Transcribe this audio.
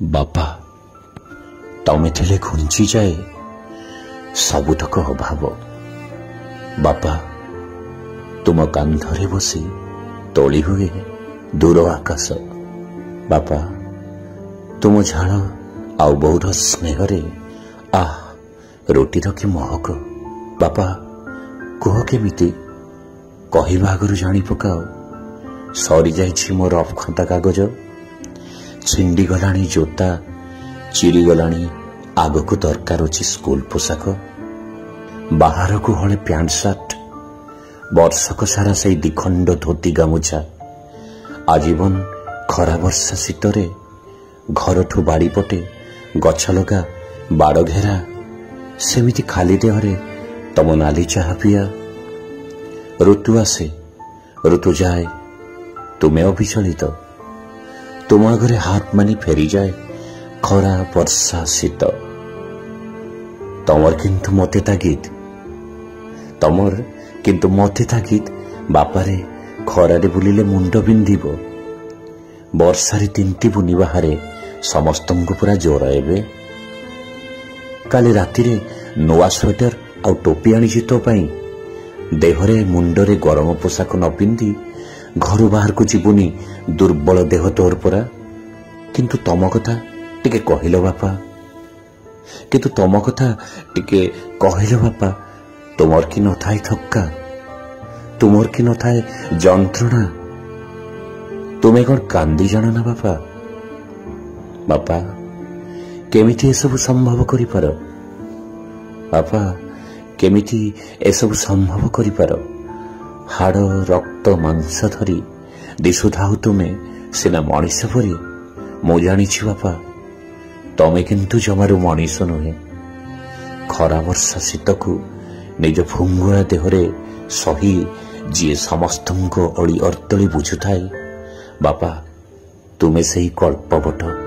बापा तमे थे घुंची जाए सबुतक अभाव। बापा तुम कांधरे बसी तोली हुए दूर आकाश। बापा तुम झाल आउ बौर स्नेहरे आह रोटीर कि महक। बापा कह केमिति कहवा आगु जानी पकाओ सरी जाइछि मोर अखंता कागज। छिंडी गलानी जोता चिरी गलानी आगको दरकार अछि स्कूल पोशाक। बाहर को हले पैंट सार्ट वर्षक सारा से दिखंड धोती गामुछा। आजीवन खरा वर्षा शीतरे घरठू बाड़ी पटे गछ लगा बाड़ घेरा सेमिति खाली देहरे तम नाली चाहा पिया। ऋतु आसे ऋतु जाए तुमे अविचलित। तुम आगरे हाथ मानी फेरी जाए खरा वर्षा शीत। तमर किंतु मते तागिद तमर किंतु मते तागिद। बापारे खरारे बुलिले मुंड बिंधिब वर्षारे तिंती बुनी बाहारे समस्तंको पूरा जोर एबे। काली रातिरे नोआ स्वेटर आउ टोपी आनिछि तो पई देहरे मुंडरे गरम पोशाक न पिंधि घर बाहर को जीवनी दुर्बल देह तोर परा। किंतु तम कथा टिके कहिलो बापा किंतु तम कथा टिके कहिलो बापा। तुमर कि न थाए थक्का तुमर कि न थाए जंत्रणा तुमे कौन कांदी जाना ना बापा। बापा केमिति ए सब संभव करि पार। बापा केमिति ए सब संभव करि पार। हाड़ रक्त मांस धरी दिशुधाऊ तुमे सिना मनीष परी मु जानी बापा तमे किंतु जमारू मनीष नुहे। खरा वर्षा शीत को निज फुंगुआ देहरे सही जी समस्त अड़ी अर्तली बुझुए बापा तुमे से कल्पवट।